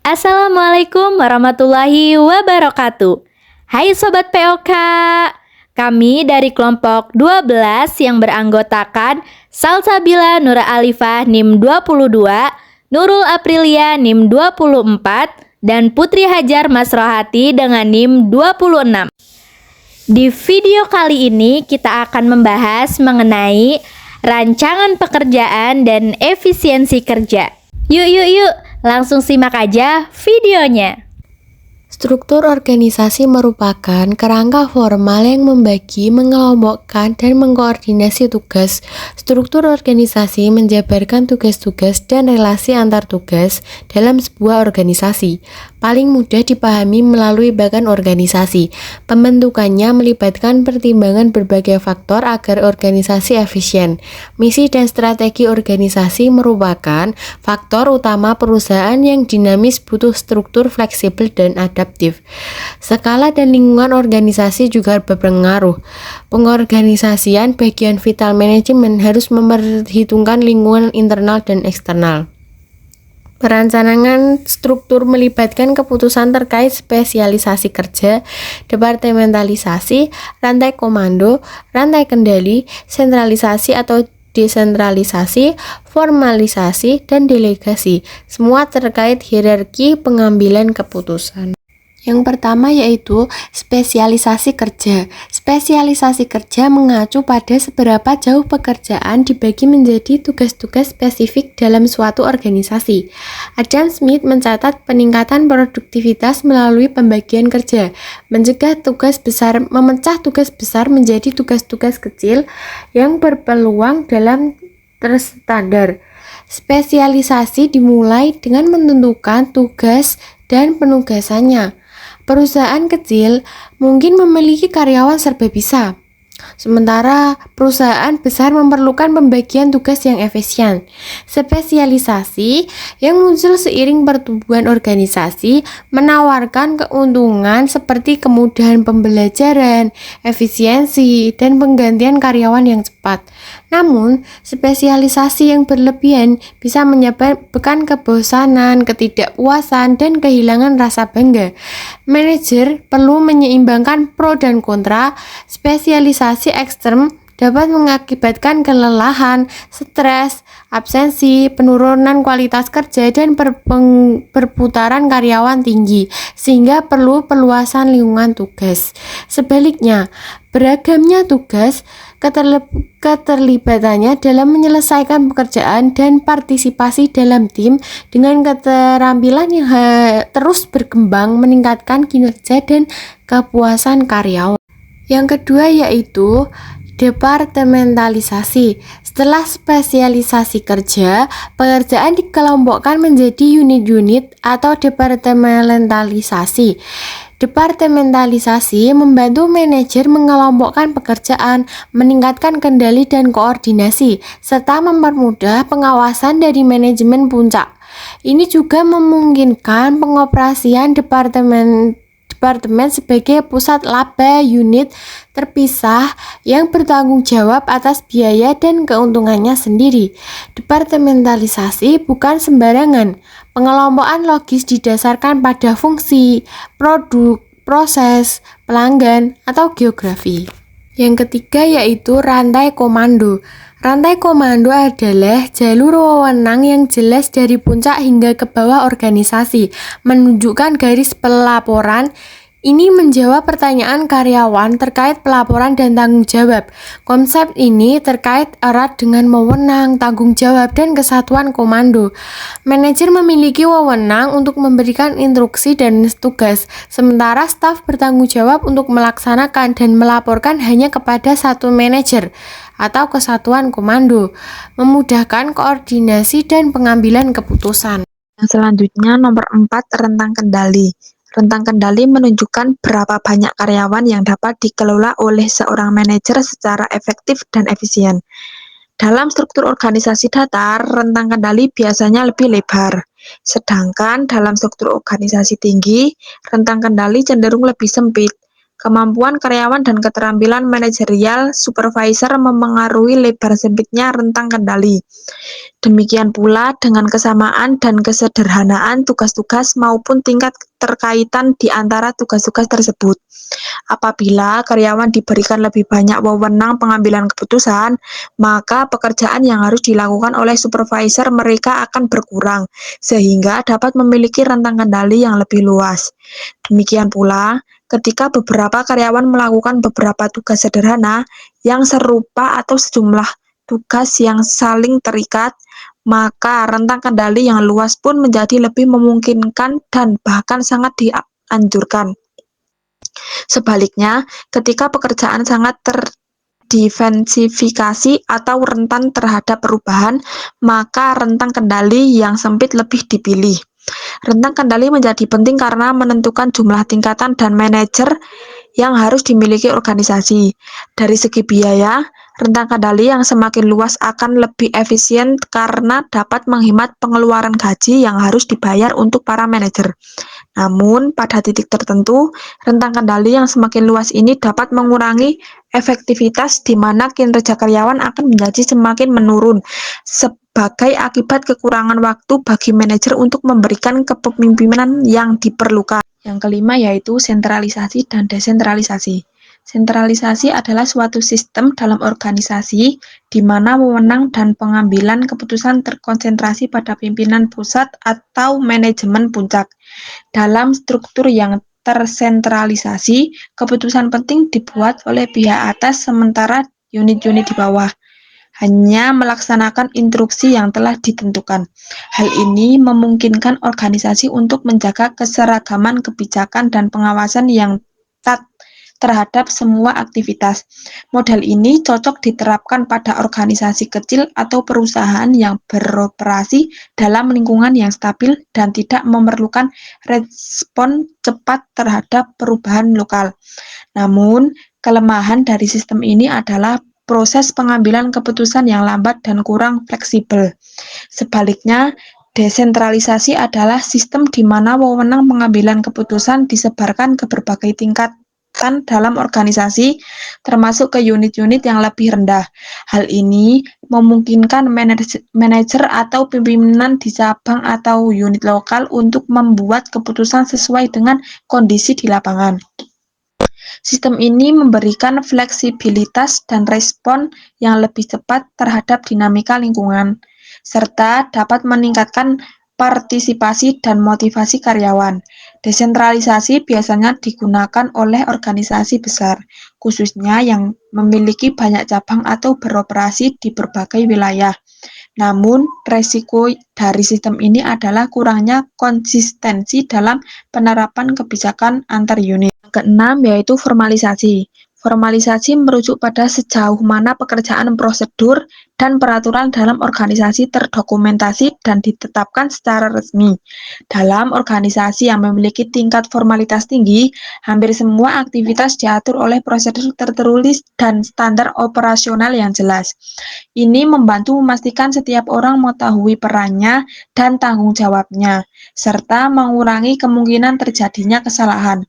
Assalamualaikum warahmatullahi wabarakatuh. Hai Sobat POK, kami dari kelompok 12 yang beranggotakan Salsabila Nura Alifah NIM 22, Nurul Aprilia NIM 24, dan Putri Hajar Masrohati dengan NIM 26. Di video kali ini kita akan membahas mengenai rancangan pekerjaan dan efisiensi kerja. Yuk, langsung simak aja videonya. Struktur organisasi merupakan kerangka formal yang membagi, mengelompokkan, dan mengkoordinasi tugas. Struktur organisasi menjabarkan tugas-tugas dan relasi antar tugas dalam sebuah organisasi. Paling mudah dipahami melalui bagan organisasi. Pembentukannya melibatkan pertimbangan berbagai faktor agar organisasi efisien. Misi dan strategi organisasi merupakan faktor utama perusahaan yang dinamis, butuh struktur fleksibel dan adaptif. Skala dan lingkungan organisasi juga berpengaruh. Pengorganisasian bagian vital manajemen harus memperhitungkan lingkungan internal dan eksternal. Perencanaan struktur melibatkan keputusan terkait spesialisasi kerja, departementalisasi, rantai komando, rantai kendali, sentralisasi atau desentralisasi, formalisasi, dan delegasi. Semua terkait hierarki pengambilan keputusan. Yang pertama yaitu spesialisasi kerja. Spesialisasi kerja mengacu pada seberapa jauh pekerjaan dibagi menjadi tugas-tugas spesifik dalam suatu organisasi. Adam Smith mencatat peningkatan produktivitas melalui pembagian kerja, memecah tugas besar menjadi tugas-tugas kecil yang berpeluang dalam terstandar. Spesialisasi dimulai dengan menentukan tugas dan penugasannya. Perusahaan kecil mungkin memiliki karyawan serba bisa, sementara perusahaan besar memerlukan pembagian tugas yang efisien. Spesialisasi yang muncul seiring pertumbuhan organisasi menawarkan keuntungan seperti kemudahan pembelajaran, efisiensi, dan penggantian karyawan yang cepat. Namun, spesialisasi yang berlebihan bisa menyebabkan kebosanan, ketidakpuasan, dan kehilangan rasa bangga. Manajer perlu menyeimbangkan pro dan kontra. Spesialisasi ekstrem dapat mengakibatkan kelelahan, stres, absensi, penurunan kualitas kerja, dan perputaran karyawan tinggi, sehingga perlu perluasan lingkungan tugas. Sebaliknya, beragamnya tugas, keterlibatannya dalam menyelesaikan pekerjaan, dan partisipasi dalam tim dengan keterampilan yang terus berkembang meningkatkan kinerja dan kepuasan karyawan. Yang kedua yaitu departementalisasi. Setelah spesialisasi kerja, pekerjaan dikelompokkan menjadi unit-unit atau departementalisasi. Departementalisasi membantu manajer mengelompokkan pekerjaan, meningkatkan kendali dan koordinasi, serta mempermudah pengawasan dari manajemen puncak. Ini juga memungkinkan pengoperasian departemen sebagai pusat laba unit terpisah yang bertanggung jawab atas biaya dan keuntungannya sendiri. Departementalisasi bukan sembarangan. Pengelompokan logis didasarkan pada fungsi, produk, proses, pelanggan, atau geografi. Yang ketiga yaitu rantai komando. Rantai komando adalah jalur wewenang yang jelas dari puncak hingga ke bawah organisasi, menunjukkan garis pelaporan. Ini menjawab pertanyaan karyawan terkait pelaporan dan tanggung jawab. Konsep ini terkait erat dengan wewenang, tanggung jawab, dan kesatuan komando. Manajer memiliki wewenang untuk memberikan instruksi dan tugas, sementara staf bertanggung jawab untuk melaksanakan dan melaporkan hanya kepada satu manajer atau kesatuan komando, memudahkan koordinasi dan pengambilan keputusan. Yang selanjutnya nomor 4, rentang kendali. Rentang kendali menunjukkan berapa banyak karyawan yang dapat dikelola oleh seorang manajer secara efektif dan efisien. Dalam struktur organisasi datar, rentang kendali biasanya lebih lebar. Sedangkan dalam struktur organisasi tinggi, rentang kendali cenderung lebih sempit. Kemampuan karyawan dan keterampilan manajerial supervisor memengaruhi lebar sempitnya rentang kendali. Demikian pula dengan kesamaan dan kesederhanaan tugas-tugas maupun tingkat keterkaitan di antara tugas-tugas tersebut. Apabila karyawan diberikan lebih banyak wewenang pengambilan keputusan, maka pekerjaan yang harus dilakukan oleh supervisor mereka akan berkurang, sehingga dapat memiliki rentang kendali yang lebih luas. Demikian pula, ketika beberapa karyawan melakukan beberapa tugas sederhana yang serupa atau sejumlah tugas yang saling terikat, maka rentang kendali yang luas pun menjadi lebih memungkinkan dan bahkan sangat dianjurkan. Sebaliknya, ketika pekerjaan sangat terdiversifikasi atau rentan terhadap perubahan, maka rentang kendali yang sempit lebih dipilih. Rentang kendali menjadi penting karena menentukan jumlah tingkatan dan manajer yang harus dimiliki organisasi. Dari segi biaya, rentang kendali yang semakin luas akan lebih efisien karena dapat menghemat pengeluaran gaji yang harus dibayar untuk para manajer. Namun, pada titik tertentu, rentang kendali yang semakin luas ini dapat mengurangi efektivitas di mana kinerja karyawan akan menjadi semakin menurun sebagai akibat kekurangan waktu bagi manajer untuk memberikan kepemimpinan yang diperlukan. Yang kelima yaitu sentralisasi dan desentralisasi. Sentralisasi adalah suatu sistem dalam organisasi di mana wewenang dan pengambilan keputusan terkonsentrasi pada pimpinan pusat atau manajemen puncak. Dalam struktur yang tersentralisasi, keputusan penting dibuat oleh pihak atas sementara unit-unit di bawah hanya melaksanakan instruksi yang telah ditentukan. Hal ini memungkinkan organisasi untuk menjaga keseragaman kebijakan dan pengawasan yang terhadap semua aktivitas. Model ini cocok diterapkan pada organisasi kecil atau perusahaan yang beroperasi dalam lingkungan yang stabil dan tidak memerlukan respon cepat terhadap perubahan lokal. Namun, kelemahan dari sistem ini adalah proses pengambilan keputusan yang lambat dan kurang fleksibel. Sebaliknya, desentralisasi adalah sistem di mana wewenang pengambilan keputusan disebarkan ke berbagai tingkat dalam organisasi, termasuk ke unit-unit yang lebih rendah. Hal ini memungkinkan manajer atau pimpinan di cabang atau unit lokal untuk membuat keputusan sesuai dengan kondisi di lapangan. Sistem ini memberikan fleksibilitas dan respon yang lebih cepat terhadap dinamika lingkungan, serta dapat meningkatkan partisipasi dan motivasi karyawan. Desentralisasi biasanya digunakan oleh organisasi besar, khususnya yang memiliki banyak cabang atau beroperasi di berbagai wilayah. Namun, resiko dari sistem ini adalah kurangnya konsistensi dalam penerapan kebijakan antar unit. Yang keenam yaitu formalisasi. Formalisasi merujuk pada sejauh mana pekerjaan prosedur dan peraturan dalam organisasi terdokumentasi dan ditetapkan secara resmi. Dalam organisasi yang memiliki tingkat formalitas tinggi, hampir semua aktivitas diatur oleh prosedur tertulis dan standar operasional yang jelas. Ini membantu memastikan setiap orang mengetahui perannya dan tanggung jawabnya, serta mengurangi kemungkinan terjadinya kesalahan.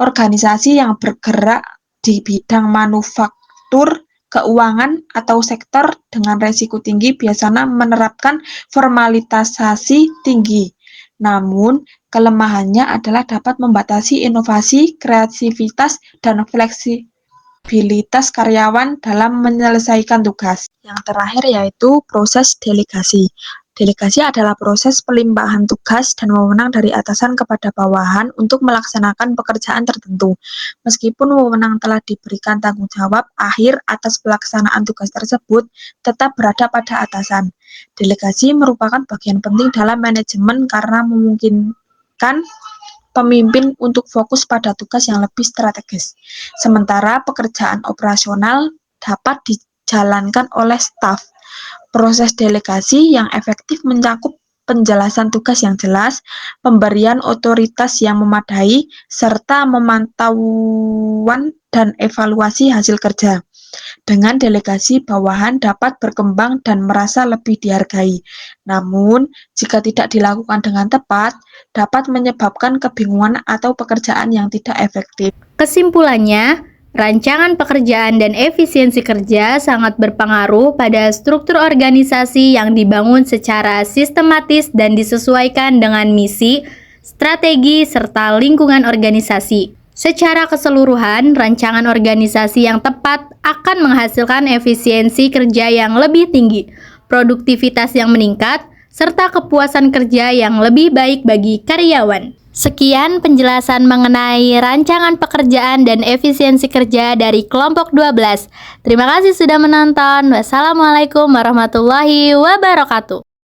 Organisasi yang bergerak di bidang manufaktur, keuangan, atau sektor dengan resiko tinggi biasanya menerapkan formalisasi tinggi. Namun, kelemahannya adalah dapat membatasi inovasi, kreativitas, dan fleksibilitas karyawan dalam menyelesaikan tugas. Yang terakhir yaitu proses delegasi. Delegasi adalah proses pelimpahan tugas dan wewenang dari atasan kepada bawahan untuk melaksanakan pekerjaan tertentu. Meskipun wewenang telah diberikan tanggung jawab akhir atas pelaksanaan tugas tersebut, tetap berada pada atasan. Delegasi merupakan bagian penting dalam manajemen karena memungkinkan pemimpin untuk fokus pada tugas yang lebih strategis. Sementara pekerjaan operasional dapat dijalankan oleh staf. Proses delegasi yang efektif mencakup penjelasan tugas yang jelas, pemberian otoritas yang memadai, serta pemantauan dan evaluasi hasil kerja. Dengan delegasi, bawahan dapat berkembang dan merasa lebih dihargai. Namun, jika tidak dilakukan dengan tepat, dapat menyebabkan kebingungan atau pekerjaan yang tidak efektif. Kesimpulannya, rancangan pekerjaan dan efisiensi kerja sangat berpengaruh pada struktur organisasi yang dibangun secara sistematis dan disesuaikan dengan misi, strategi, serta lingkungan organisasi. Secara keseluruhan, rancangan organisasi yang tepat akan menghasilkan efisiensi kerja yang lebih tinggi, produktivitas yang meningkat, serta kepuasan kerja yang lebih baik bagi karyawan. Sekian penjelasan mengenai rancangan pekerjaan dan efisiensi kerja dari kelompok 12. Terima kasih sudah menonton. Wassalamualaikum warahmatullahi wabarakatuh.